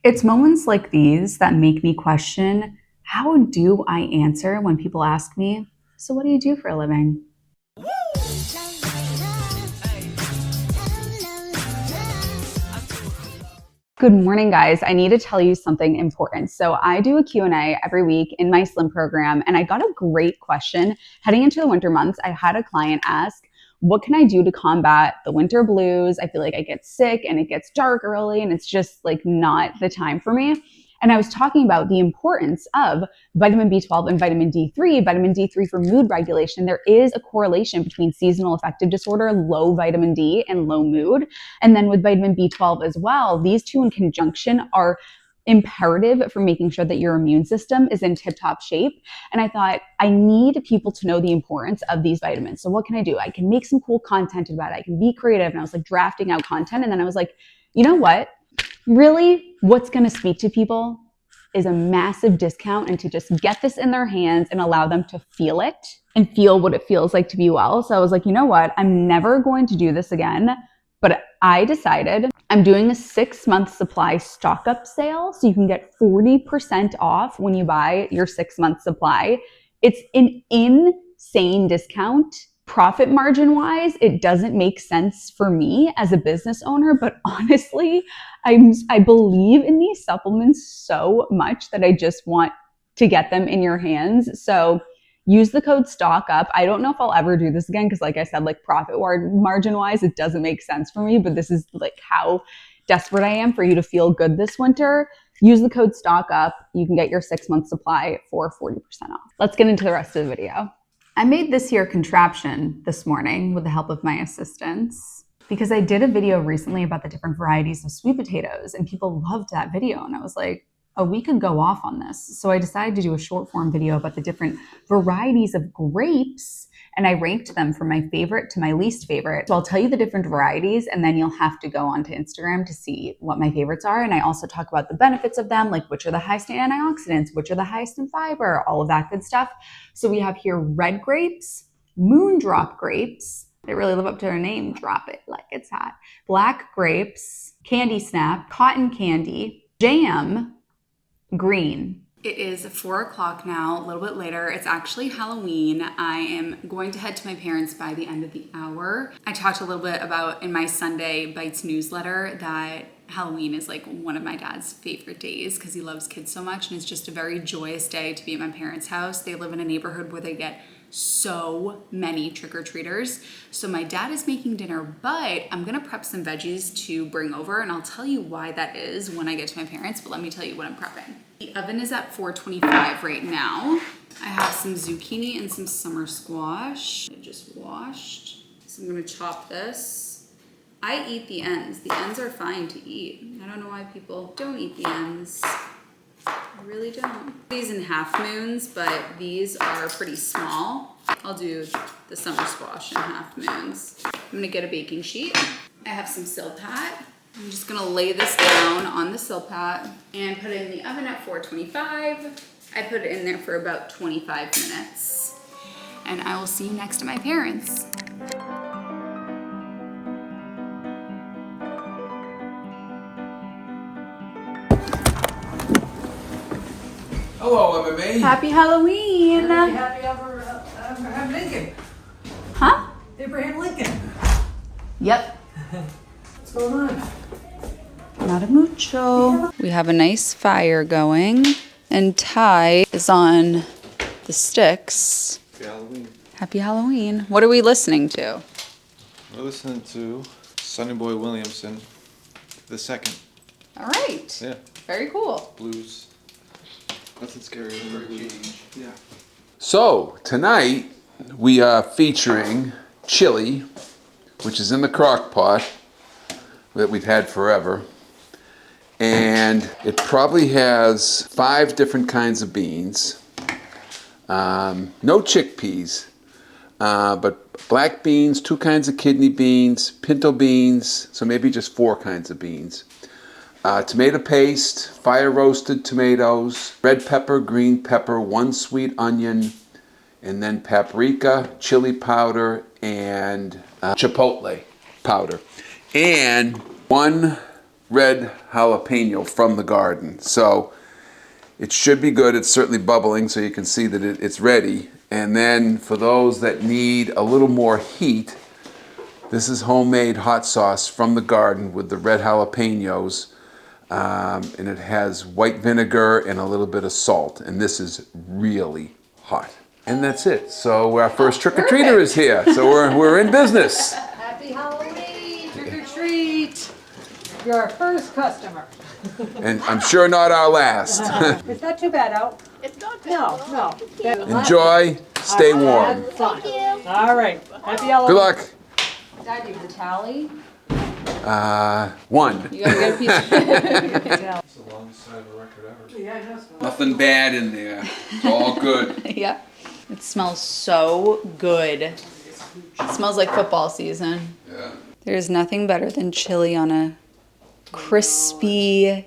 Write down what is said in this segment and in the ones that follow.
It's moments like these that make me question, how do I answer when people ask me, so what do you do for a living? Good morning, guys. I need to tell you something important. So I do a Q&A every week in my Slim program, and I got a great question. Heading into the winter months, I had a client ask, what can I do to combat the winter blues? I feel like I get sick and it gets dark early and it's just like not the time for me. And I was talking about the importance of vitamin B12 and vitamin D3. Vitamin D3 for mood regulation. There is a correlation between seasonal affective disorder, low vitamin D, and low mood. And then with vitamin B12 as well, these two in conjunction are imperative for making sure that your immune system is in tip-top shape. And I thought, I need people to know the importance of these vitamins. So what can I do? I can make some cool content about it. I can be creative. And I was like drafting out content. And then I was like, you know what? Really, what's going to speak to people is a massive discount, and to just get this in their hands and allow them to feel it and feel what it feels like to be well. So I was like, you know what? I'm never going to do this again. But I decided I'm doing a 6-month supply stock up sale. So you can get 40% off when you buy your 6-month supply. It's an insane discount. Profit margin wise, it doesn't make sense for me as a business owner, but honestly, I believe in these supplements so much that I just want to get them in your hands. So use the code STOCKUP. I don't know if I'll ever do this again because, like I said, like profit margin wise, it doesn't make sense for me, but this is like how desperate I am for you to feel good this winter. Use the code STOCKUP. You can get your 6-month supply for 40% off. Let's get into the rest of the video. I made this here contraption this morning with the help of my assistants because I did a video recently about the different varieties of sweet potatoes and people loved that video. And I was like, oh, we could go off on this. So I decided to do a short form video about the different varieties of grapes, and I ranked them from my favorite to my least favorite. So I'll tell you the different varieties, and then you'll have to go onto Instagram to see what my favorites are. And I also talk about the benefits of them, like which are the highest in antioxidants, which are the highest in fiber, all of that good stuff. So we have here red grapes, moondrop grapes. They really live up to their name, drop it like it's hot. Black grapes, candy snap, cotton candy, jam, green. It is 4 o'clock now, a little bit later. It's actually Halloween. I am going to head to my parents by the end of the hour. I talked a little bit about in my Sunday Bites newsletter that Halloween is like one of my dad's favorite days because he loves kids so much, and it's just a very joyous day to be at my parents' house. They live in a neighborhood where they get so many trick-or-treaters. So my dad is making dinner, but I'm gonna prep some veggies to bring over, and I'll tell you why that is when I get to my parents, but let me tell you what I'm prepping. The oven is at 425 right now. I have some zucchini and some summer squash. I just washed. So I'm gonna chop this. I eat the ends. The ends are fine to eat. I don't know why people don't eat the ends. I really don't. These in half moons, but these are pretty small. I'll do the summer squash in half moons. I'm gonna get a baking sheet. I have some Silpat. I'm just gonna lay this down on the Silpat and put it in the oven at 425. I put it in there for about 25 minutes. And I will see you next to my parents. Hello, MMA. Happy Halloween. Happy Abraham Lincoln. Huh? Abraham Lincoln. Yep. What's going on? Not mucho. We have a nice fire going, and Ty is on the sticks. Happy Halloween. Happy Halloween. What are we listening to? We're listening to Sonny Boy Williamson II. All right. Yeah. Very cool. Blues. Nothing scary than the blues. Yeah. So, tonight we are featuring chili, which is in the crock pot that we've had forever. And it probably has 5 different kinds of beans. No chickpeas, but black beans, 2 kinds of kidney beans, pinto beans, so maybe just 4 kinds of beans. Tomato paste, fire roasted tomatoes, red pepper, green pepper, 1 sweet onion, and then paprika, chili powder, and chipotle powder. And 1 red jalapeno from the garden. So it should be good. It's certainly bubbling, so you can see that it's ready. And then for those that need a little more heat, this is homemade hot sauce from the garden with the red jalapenos. And it has white vinegar and a little bit of salt. And this is really hot. And that's it. So our first trick-or-treater is here. So we're in business. Happy Halloween, trick or treat. You're our first customer. And I'm sure not our last. It's not too bad out. It's not bad. No. Enjoy. Stay warm. Have fun. Thank you. All right. Happy Halloween. Good luck. Dad, do you have the tally? 1. You gotta get a piece of It's the longest side of a record ever. Yeah, I know. Nothing bad in there. It's all good. Yeah. It smells so good. It smells like football season. Yeah. There's nothing better than chili on a crispy,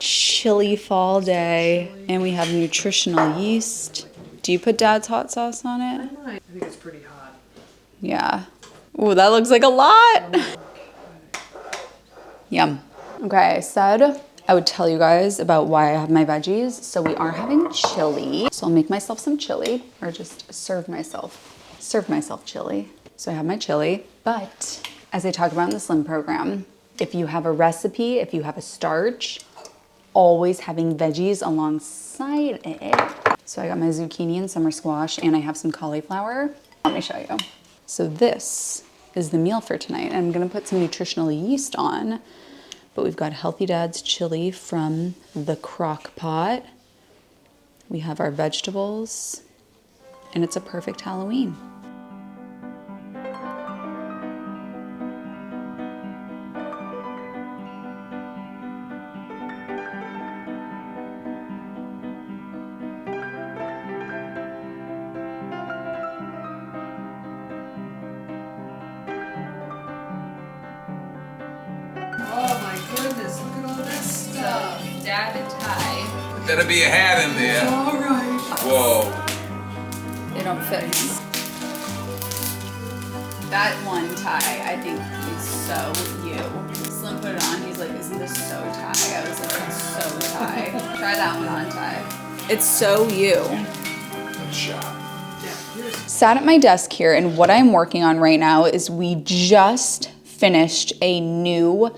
chilly fall day. And we have nutritional yeast. Do you put Dad's hot sauce on it? I think it's pretty hot. Yeah. Ooh, that looks like a lot. Yum. Okay, I said I would tell you guys about why I have my veggies. So we are having chili. So I'll make myself some chili, or just serve myself chili. So I have my chili. But as I talk about in the Slim program, if you have a recipe, if you have a starch, always having veggies alongside it. So I got my zucchini and summer squash, and I have some cauliflower. Let me show you. So this is the meal for tonight. I'm gonna put some nutritional yeast on, but we've got Healthy Dad's chili from the crock pot. We have our vegetables, and it's a perfect Halloween. Oh my goodness, look at all this stuff. Dad and tie, Better be a hat in there. All right. Whoa. they don't fit. That one tie, I think, is so you. Slim put it on, he's like, isn't this so tie? I was like, it's so tie. Try that one on, tie. It's so you. Good shot. Sat at my desk here, and what I'm working on right now is we just finished a new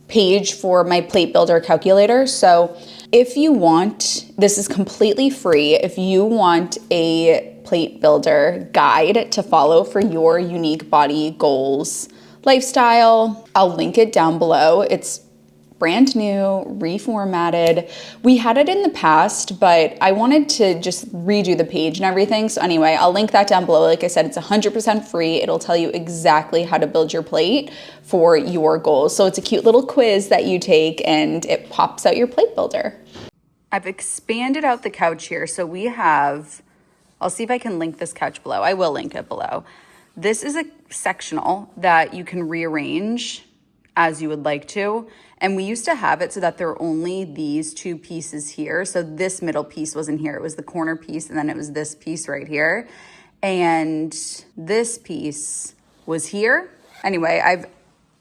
page for my plate builder calculator. So if you want, this is completely free. If you want a plate builder guide to follow for your unique body goals, lifestyle, I'll link it down below. It's brand new, reformatted. We had it in the past, but I wanted to just redo the page and everything. So anyway, I'll link that down below. Like I said, it's 100% free. It'll tell you exactly how to build your plate for your goals. So it's a cute little quiz that you take, and it pops out your plate builder. I've expanded out the couch here. So we have, I'll see if I can link this couch below. I will link it below. This is a sectional that you can rearrange as you would like to. And we used to have it so that there are only these two pieces here. So this middle piece wasn't here. It was the corner piece, and then it was this piece right here. And this piece was here. Anyway, I've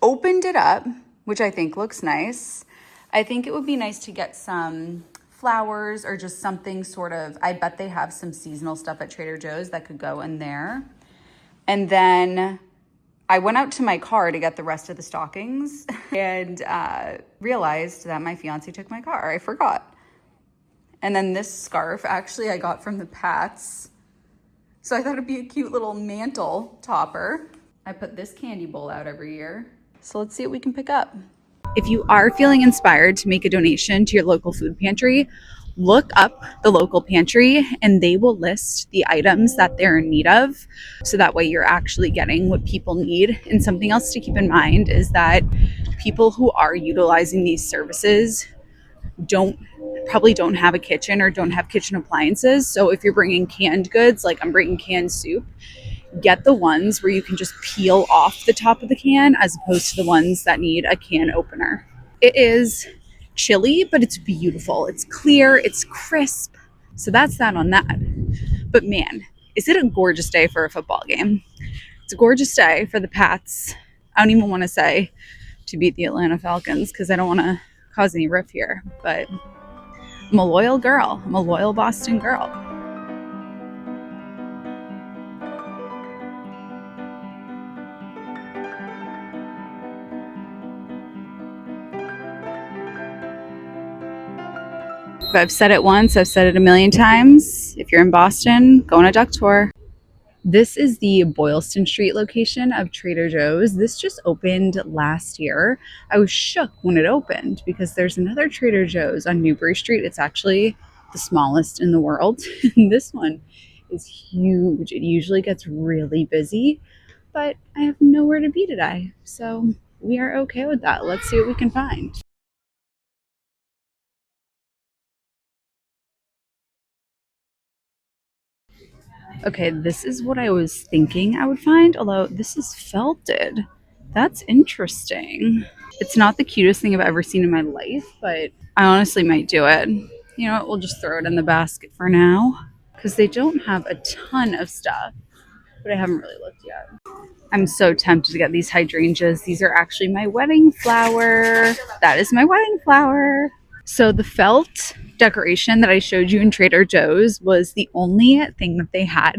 opened it up, which I think looks nice. I think it would be nice to get some flowers or just something sort of, I bet they have some seasonal stuff at Trader Joe's that could go in there. And then I went out to my car to get the rest of the stockings and realized that my fiance took my car. I forgot. And then this scarf, actually, I got from the Pats. So I thought it'd be a cute little mantle topper. I put this candy bowl out every year. So let's see what we can pick up. If you are feeling inspired to make a donation to your local food pantry, look up the local pantry and they will list the items that they're in need of. So that way you're actually getting what people need. And something else to keep in mind is that people who are utilizing these services probably don't have a kitchen or don't have kitchen appliances. So if you're bringing canned goods, like I'm bringing canned soup, get the ones where you can just peel off the top of the can as opposed to the ones that need a can opener. It is chilly, but it's beautiful. It's clear, it's crisp. So that's that on that. But man, is it a gorgeous day for a football game? It's a gorgeous day for the Pats. I don't even want to say to beat the Atlanta Falcons because I don't want to cause any riff here, but I'm a loyal girl. I'm a loyal Boston girl. If I've said it once, I've said it a million times. If you're in Boston, go on a duck tour. This is the Boylston Street location of Trader Joe's. This just opened last year. I was shook when it opened because there's another Trader Joe's on Newbury Street. It's actually the smallest in the world. This one is huge. It usually gets really busy, but I have nowhere to be today. So we are okay with that. Let's see what we can find. Okay, this is what I was thinking I would find, although this is felted. That's interesting. It's not the cutest thing I've ever seen in my life, but I honestly might do it. You know what, we'll just throw it in the basket for now because they don't have a ton of stuff, but I haven't really looked yet. I'm so tempted to get these hydrangeas. These are actually my wedding flower. That is my wedding flower. So the felt decoration that I showed you in Trader Joe's was the only thing that they had,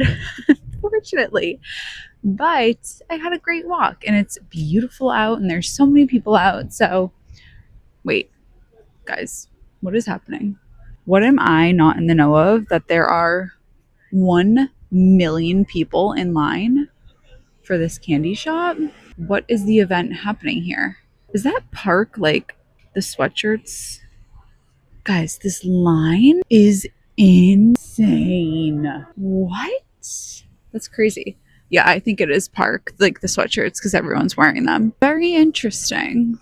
fortunately. But I had a great walk and it's beautiful out and there's so many people out. So wait, guys, what is happening? What am I not in the know of that there are 1 million people in line for this candy shop? What is the event happening here? Is that park like the sweatshirts? Guys, this line is insane. What? That's crazy. Yeah, I think it is park, like the sweatshirts, because everyone's wearing them. Very interesting.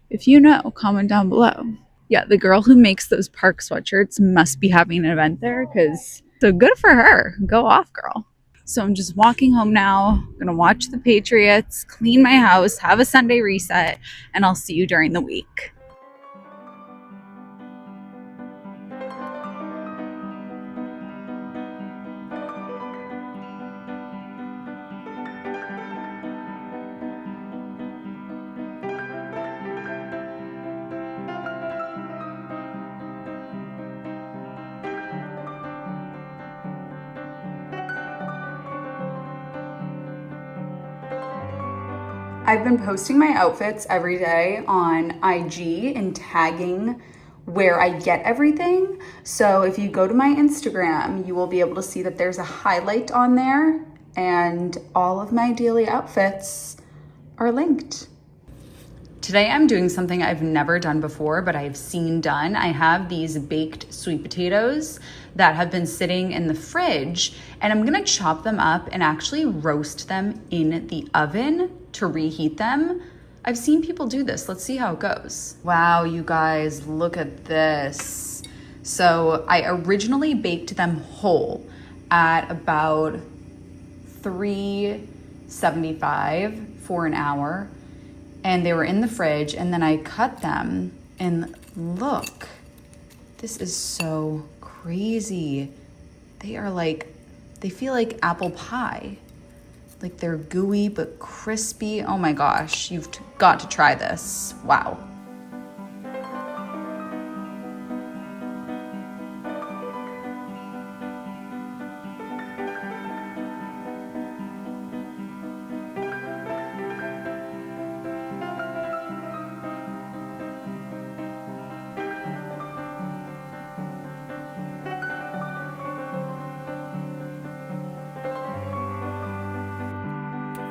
If you know, comment down below. Yeah, the girl who makes those park sweatshirts must be having an event there, because so good for her. Go off, girl. So I'm just walking home now. I'm gonna watch the Patriots, clean my house, have a Sunday reset, and I'll see you during the week. I've been posting my outfits every day on IG and tagging where I get everything. So if you go to my Instagram, you will be able to see that there's a highlight on there and all of my daily outfits are linked. Today I'm doing something I've never done before, but I've seen done. I have these baked sweet potatoes that have been sitting in the fridge, and I'm gonna chop them up and actually roast them in the oven to reheat them. I've seen people do this. Let's see how it goes. Wow, you guys, look at this. So I originally baked them whole at about 375 for an hour. And they were in the fridge, and then I cut them, and look, this is so crazy. They are like, they feel like apple pie. Like they're gooey but crispy. Oh my gosh, you've got to try this. Wow.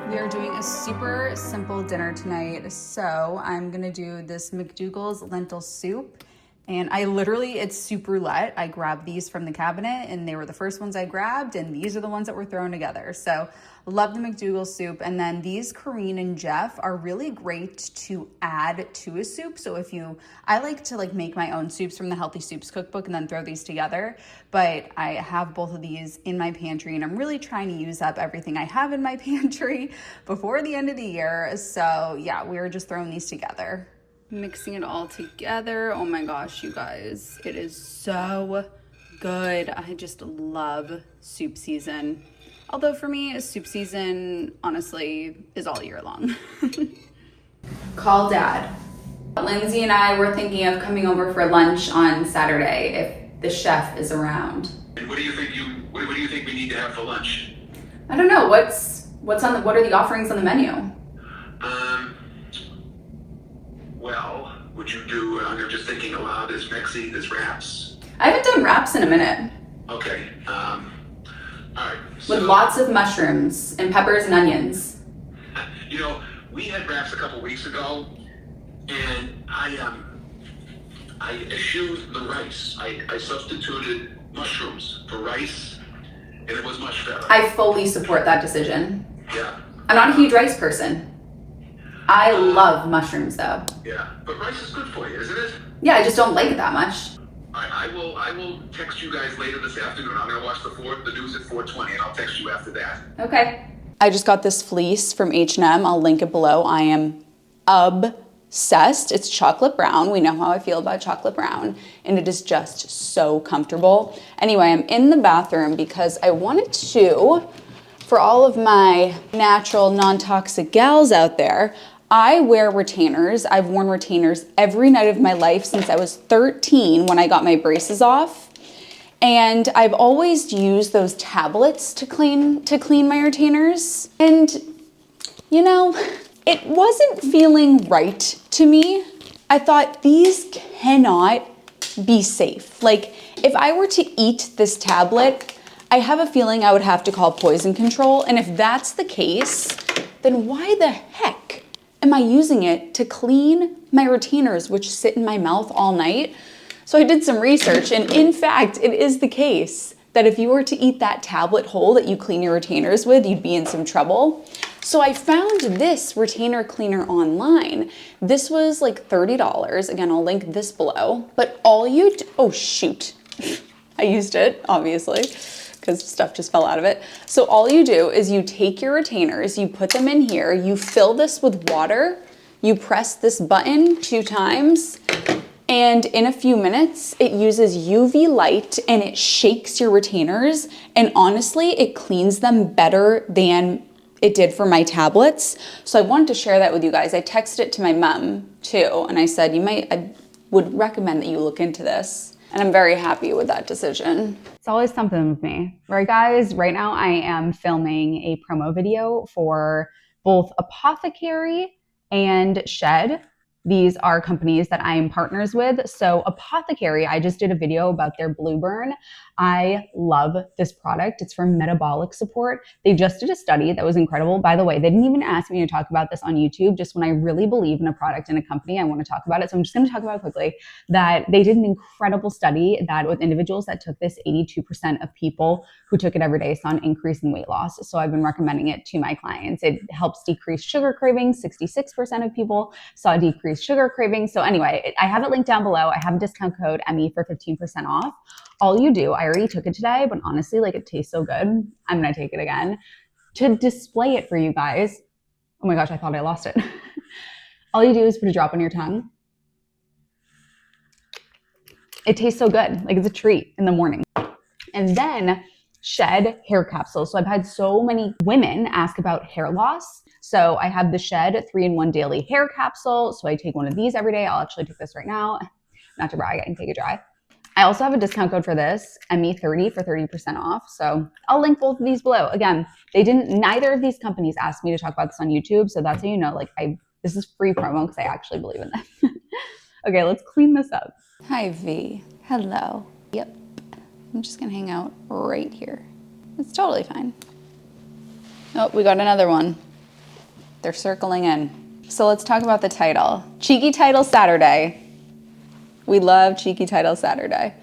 We are doing a super simple dinner tonight. So I'm gonna do this McDougall's lentil soup. And it's soup roulette. I grabbed these from the cabinet and they were the first ones I grabbed, and these are the ones that were thrown together. So love the McDougall soup. And then these Corinne and Jeff are really great to add to a soup. So I like to make my own soups from the Healthy Soups cookbook and then throw these together. But I have both of these in my pantry and I'm really trying to use up everything I have in my pantry before the end of the year. So yeah, we're just throwing these together. Mixing it all together. Oh my gosh, you guys, it is so good. I just love soup season. Although for me, soup season honestly is all year long. Call Dad. Lindsay and I were thinking of coming over for lunch on Saturday if the chef is around. And what do you think we need to have for lunch? I don't know. What are the offerings on the menu? Well, would you do, I'm just thinking aloud, there's Mexi, there's wraps. I haven't done wraps in a minute. Okay, all right. With lots of mushrooms and peppers and onions. You know, we had wraps a couple weeks ago, and I eschewed the rice. I substituted mushrooms for rice, and it was much better. I fully support that decision. Yeah. I'm not a huge rice person. I love mushrooms though. Yeah, but rice is good for you, isn't it? Yeah, I just don't like it that much. All right, I will text you guys later this afternoon. I'm gonna watch the news at 4:20, and I'll text you after that. Okay. I just got this fleece from H&M. I'll link it below. I am obsessed. It's chocolate brown. We know how I feel about chocolate brown, and it is just so comfortable. Anyway, I'm in the bathroom because I wanted to, for all of my natural, non-toxic gals out there, I wear retainers. I've worn retainers every night of my life since I was 13 when I got my braces off. And I've always used those tablets to clean my retainers. And you know, it wasn't feeling right to me. I thought these cannot be safe. Like if I were to eat this tablet, I have a feeling I would have to call poison control. And if that's the case, then why the heck am I using it to clean my retainers, which sit in my mouth all night? So I did some research, and in fact, it is the case that if you were to eat that tablet whole that you clean your retainers with, you'd be in some trouble. So I found this retainer cleaner online. This was like $30. Again, I'll link this below. But oh shoot, I used it, obviously, because stuff just fell out of it. So all you do is you take your retainers, you put them in here, you fill this with water, you press this button 2 times, and in a few minutes, it uses UV light and it shakes your retainers. And honestly, it cleans them better than it did for my tablets. So I wanted to share that with you guys. I texted it to my mom too. And I said, I would recommend that you look into this. And I'm very happy with that decision. It's always something with me. Right, guys, right now I am filming a promo video for both Apothecary and Shed. These are companies that I am partners with. So Apothecary, I just did a video about their Blue Burn. I love this product. It's for metabolic support. They just did a study that was incredible. By the way, they didn't even ask me to talk about this on YouTube. Just when I really believe in a product and a company, I want to talk about it. So I'm just going to talk about it quickly, that they did an incredible study that with individuals that took this, 82% of people who took it every day saw an increase in weight loss. So I've been recommending it to my clients. It helps decrease sugar cravings. 66% of people saw a decreased sugar cravings. So anyway, I have it linked down below. I have a discount code Emmie for 15% off. All you do, I already took it today, but honestly, like it tastes so good. I'm going to take it again to display it for you guys. Oh my gosh, I thought I lost it. All you do is put a drop on your tongue. It tastes so good. Like it's a treat in the morning. And then Shed hair capsules. So I've had so many women ask about hair loss. So I have the Shed 3-in-1 daily hair capsule. So I take one of these every day. I'll actually take this right now. Not to brag, I can take it dry. I also have a discount code for this, Emmie30 for 30% off. So I'll link both of these below. Again, neither of these companies asked me to talk about this on YouTube. So that's how you know, like this is free promo because I actually believe in them. Okay, let's clean this up. Hi, V. Hello. Yep. I'm just gonna hang out right here. It's totally fine. Oh, we got another one. They're circling in. So let's talk about the title. Cheeky Title Saturday. We love Cheeky Title Saturday.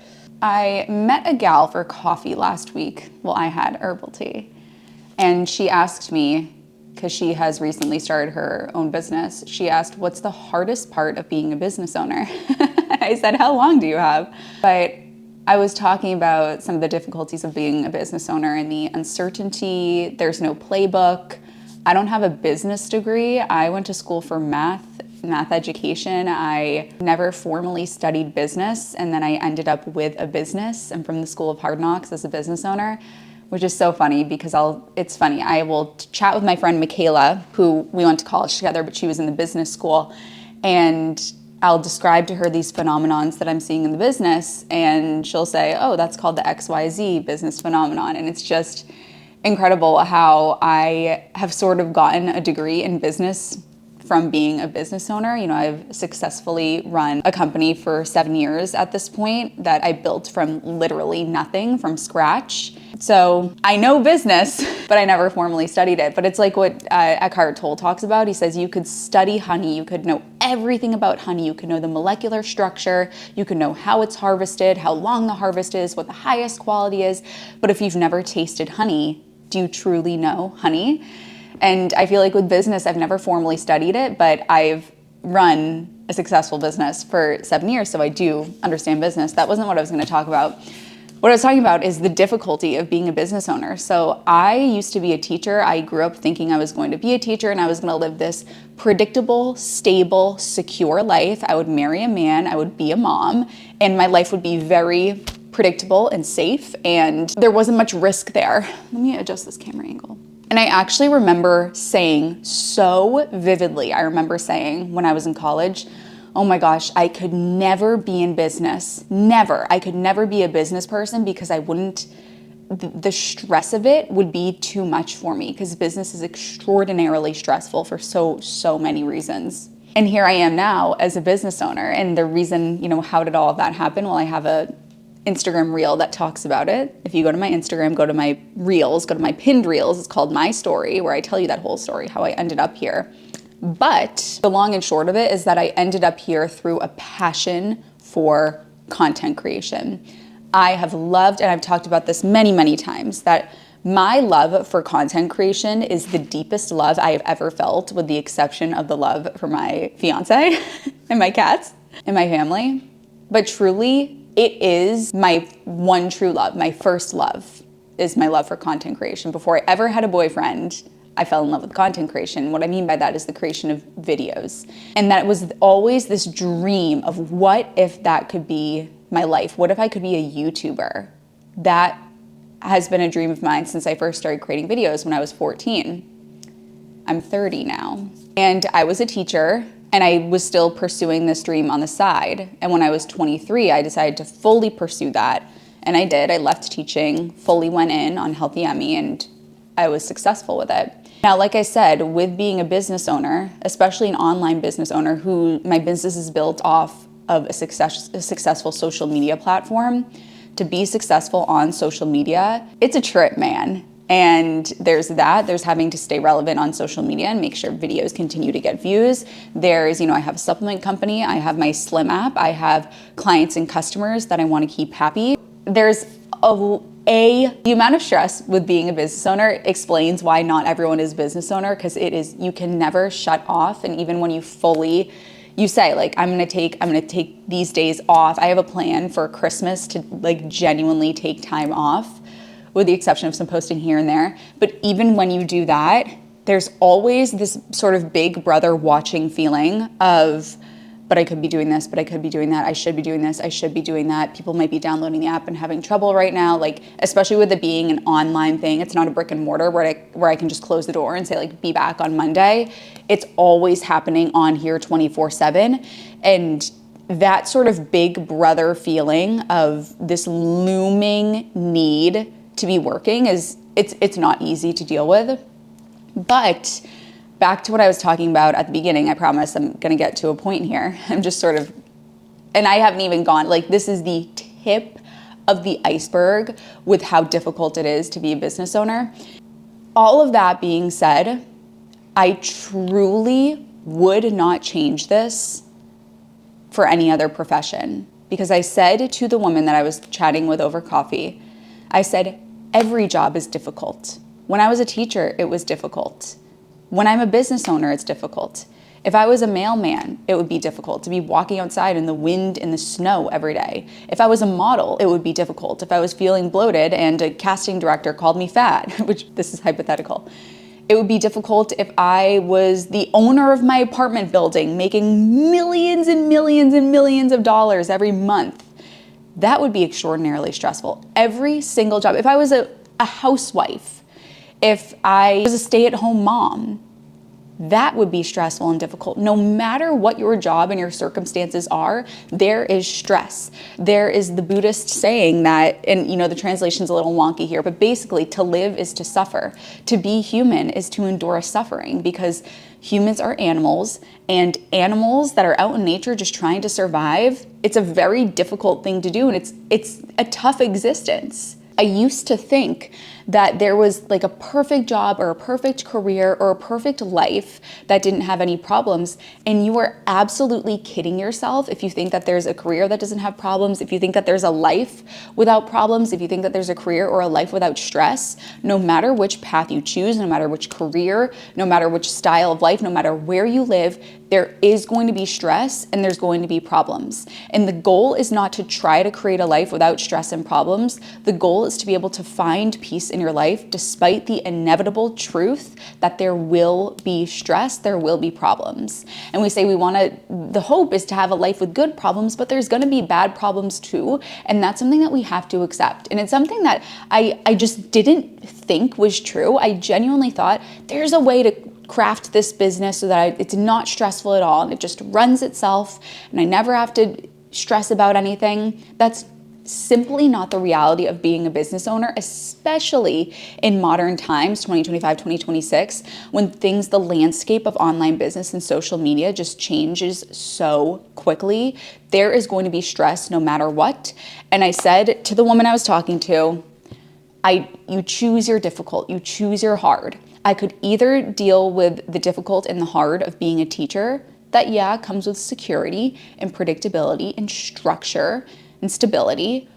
I met a gal for coffee last week. Well, I had herbal tea. And she asked me, because she has recently started her own business, she asked, what's the hardest part of being a business owner? I said, how long do you have? But I was talking about some of the difficulties of being a business owner and the uncertainty. There's no playbook. I don't have a business degree. I went to school for math education. I never formally studied business, and then I ended up with a business. I'm from the School of Hard Knocks as a business owner. which is so funny because it's funny. I will chat with my friend Michaela, who we went to college together, but she was in the business school, and I'll describe to her these phenomenons that I'm seeing in the business, and she'll say, oh, that's called the XYZ business phenomenon. And it's just incredible how I have sort of gotten a degree in business from being a business owner. You know, I've successfully run a company for 7 years at this point that I built from literally nothing, from scratch. So I know business, but I never formally studied it. But it's like what Eckhart Tolle talks about. He says you could study honey, you could know everything about honey, you could know the molecular structure, you could know how it's harvested, how long the harvest is, what the highest quality is. But if you've never tasted honey, do you truly know honey? And I feel like with business, I've never formally studied it, but I've run a successful business for 7 years, so I do understand business. That wasn't what I was going to talk about. What I was talking about is the difficulty of being a business owner. So I used to be a teacher. I grew up thinking I was going to be a teacher and I was going to live this predictable, stable, secure life. I would marry a man, I would be a mom, and my life would be very predictable and safe, and there wasn't much risk there. Let me adjust this camera angle. And I actually remember saying so vividly, I remember saying when I was in college, oh my gosh, I could never be in business. Never. I could never be a business person because I wouldn't, the stress of it would be too much for me, because business is extraordinarily stressful for so many reasons. And here I am now as a business owner. And the reason, you know, how did all of that happen? Well, I have a Instagram reel that talks about it. If you go to my Instagram, go to my reels, go to my pinned reels, it's called My Story, where I tell you that whole story, how I ended up here. But the long and short of it is that I ended up here through a passion for content creation. I have loved, and I've talked about this many times, that my love for content creation is the deepest love I have ever felt, with the exception of the love for my fiance and my cats and my family. But truly, it is my one true love. My first love is my love for content creation. Before I ever had a boyfriend, I fell in love with content creation. What I mean by that is the creation of videos. And that was always this dream of, what if that could be my life? What if I could be a YouTuber? That has been a dream of mine since I first started creating videos when I was 14. I'm 30 now. And I was a teacher, and I was still pursuing this dream on the side. And when I was 23, I decided to fully pursue that. And I did. I left teaching, fully went in on Healthy Emmie, and I was successful with it. Now, like I said, with being a business owner, especially an online business owner, who my business is built off of a successful social media platform, to be successful on social media, it's a trip, man. And there's that, there's having to stay relevant on social media and make sure videos continue to get views. There's, you know, I have a supplement company, I have my Slim app, I have clients and customers that I want to keep happy. There's the amount of stress with being a business owner explains why not everyone is a business owner, because it is, you can never shut off. And even when you say like, I'm gonna take these days off. I have a plan for Christmas to like genuinely take time off, with the exception of some posting here and there. But even when you do that, there's always this sort of big brother watching feeling of, but I could be doing this, but I could be doing that. I should be doing this, I should be doing that. People might be downloading the app and having trouble right now. Like, especially with it being an online thing, it's not a brick and mortar where I can just close the door and say like, be back on Monday. It's always happening on here 24/7. And that sort of big brother feeling of this looming need to be working it's not easy to deal with. But back to what I was talking about at the beginning, I promise I'm gonna get to a point here. I'm just sort of, and I haven't even gone, like, this is the tip of the iceberg with how difficult it is to be a business owner. All of that being said, I truly would not change this for any other profession, because I said to the woman that I was chatting with over coffee, I said, every job is difficult. When I was a teacher, it was difficult. When I'm a business owner, it's difficult. If I was a mailman, it would be difficult to be walking outside in the wind and the snow every day. If I was a model, it would be difficult. If I was feeling bloated and a casting director called me fat, which this is hypothetical, it would be difficult if I was the owner of my apartment building making millions and millions and millions of dollars every month. That would be extraordinarily stressful. Every single job. If I was a housewife, if I was a stay-at-home mom, that would be stressful and difficult. No matter what your job and your circumstances are, there is stress. There is the Buddhist saying that, and the translation's a little wonky here, but basically to live is to suffer. To be human is to endure suffering, because humans are animals, and animals that are out in nature just trying to survive, it's a very difficult thing to do, and it's a tough existence. I used to think that there was like a perfect job or a perfect career or a perfect life that didn't have any problems. And you are absolutely kidding yourself if you think that there's a career that doesn't have problems, if you think that there's a life without problems, if you think that there's a career or a life without stress. No matter which path you choose, no matter which career, no matter which style of life, no matter where you live, there is going to be stress and there's going to be problems. And the goal is not to try to create a life without stress and problems. The goal is to be able to find peace in your life despite the inevitable truth that there will be stress, there will be problems. And we say the hope is to have a life with good problems, but there's going to be bad problems too. And that's something that we have to accept. And it's something that I just didn't think was true. I genuinely thought there's a way to craft this business so that it's not stressful at all and it just runs itself and I never have to stress about anything. That's simply not the reality of being a business owner, especially in modern times, 2025, 2026, when the landscape of online business and social media just changes so quickly. There is going to be stress no matter what. And I said to the woman I was talking to, you choose your difficult, you choose your hard. I could either deal with the difficult and the hard of being a teacher, that comes with security and predictability and structure and stability,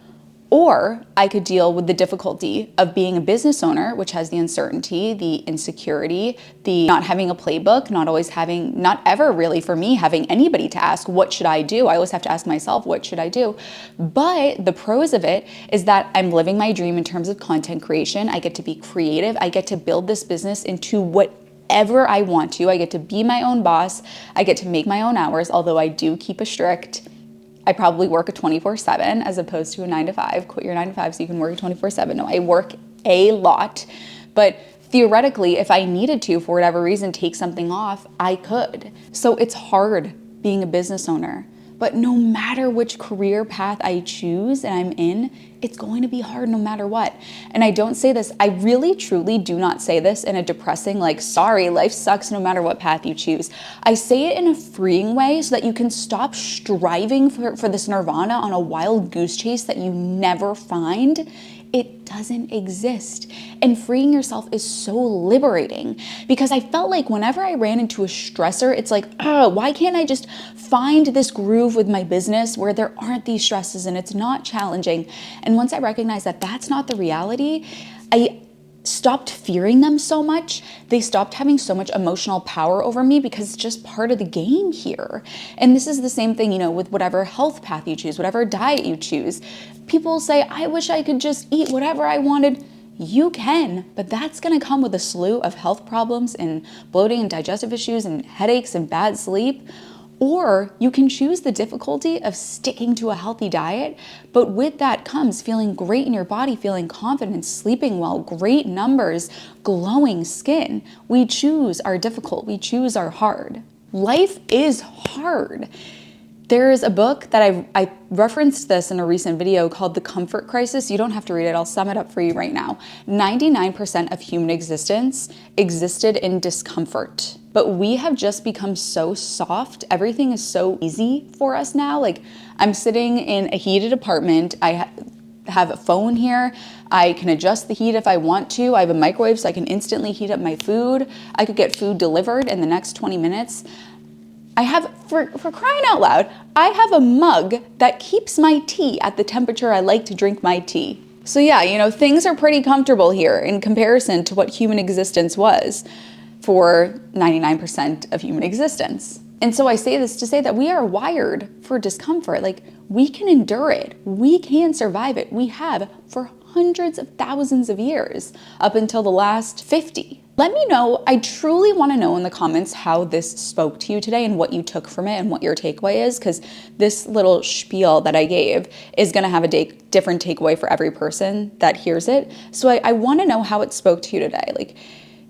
or I could deal with the difficulty of being a business owner, which has the uncertainty, the insecurity, the not having a playbook, not ever really for me having anybody to ask, what should I do? I always have to ask myself, what should I do? But the pros of it is that I'm living my dream in terms of content creation. I get to be creative. I get to build this business into whatever I want to. I get to be my own boss. I get to make my own hours, although I do keep a strict, I probably work a 24/7 as opposed to a 9-to-5. Quit your 9-to-5 so you can work a 24/7. No, I work a lot, but theoretically, if I needed to, for whatever reason, take something off, I could. So it's hard being a business owner, but no matter which career path I choose and I'm in, it's going to be hard no matter what. And I don't say this, I really truly do not say this in a depressing, sorry, life sucks no matter what path you choose. I say it in a freeing way so that you can stop striving for this nirvana on a wild goose chase that you never find. It doesn't exist. And freeing yourself is so liberating, because I felt like whenever I ran into a stressor, it's like, why can't I just find this groove with my business where there aren't these stresses and it's not challenging? And once I recognized that that's not the reality, I stopped fearing them so much. They stopped having so much emotional power over me, because it's just part of the game here. And this is the same thing, with whatever health path you choose, whatever diet you choose. People say, I wish I could just eat whatever I wanted. You can, but that's going to come with a slew of health problems and bloating and digestive issues and headaches and bad sleep. Or you can choose the difficulty of sticking to a healthy diet, but with that comes feeling great in your body, feeling confident, sleeping well, great numbers, glowing skin. We choose our difficult, we choose our hard. Life is hard. There's a book that I referenced this in a recent video called The Comfort Crisis. You don't have to read it, I'll sum it up for you right now. 99% of human existence existed in discomfort. But we have just become so soft. Everything is so easy for us now. I'm sitting in a heated apartment. I have a phone here. I can adjust the heat if I want to. I have a microwave so I can instantly heat up my food. I could get food delivered in the next 20 minutes. I have, for crying out loud, I have a mug that keeps my tea at the temperature I like to drink my tea. So things are pretty comfortable here in comparison to what human existence was for 99% of human existence. And so I say this to say that we are wired for discomfort. We can endure it. We can survive it. We have for hundreds of thousands of years, up until the last 50. Let me know. I truly want to know in the comments how this spoke to you today and what you took from it and what your takeaway is, because this little spiel that I gave is going to have a different takeaway for every person that hears it. So I want to know how it spoke to you today. Like,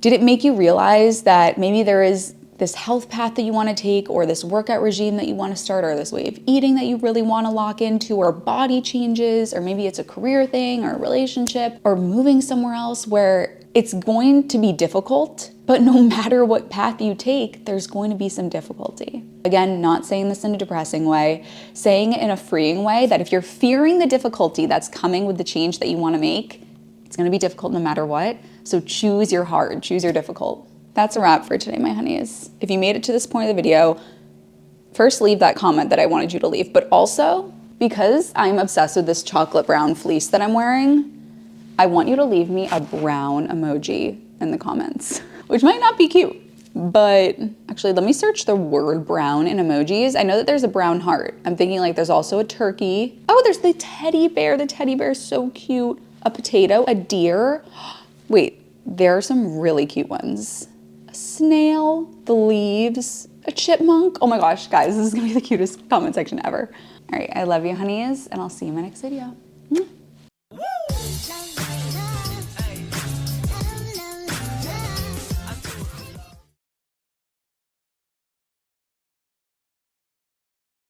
did it make you realize that maybe there is this health path that you want to take, or this workout regime that you want to start, or this way of eating that you really want to lock into, or body changes, or maybe it's a career thing or a relationship or moving somewhere else where it's going to be difficult, but no matter what path you take, there's going to be some difficulty. Again, not saying this in a depressing way, saying it in a freeing way, that if you're fearing the difficulty that's coming with the change that you want to make, it's going to be difficult no matter what. So choose your hard, choose your difficult. That's a wrap for today, my honeys. If you made it to this point of the video, first leave that comment that I wanted you to leave, but also, because I'm obsessed with this chocolate brown fleece that I'm wearing, I want you to leave me a brown emoji in the comments, which might not be cute, but actually let me search the word brown in emojis. I know that there's a brown heart. I'm thinking like there's also a turkey. Oh, there's the teddy bear. The teddy bear is so cute. A potato, a deer. Wait, there are some really cute ones. A snail, the leaves, a chipmunk. Oh my gosh, guys, this is gonna be the cutest comment section ever. All right, I love you, honeys, and I'll see you in my next video.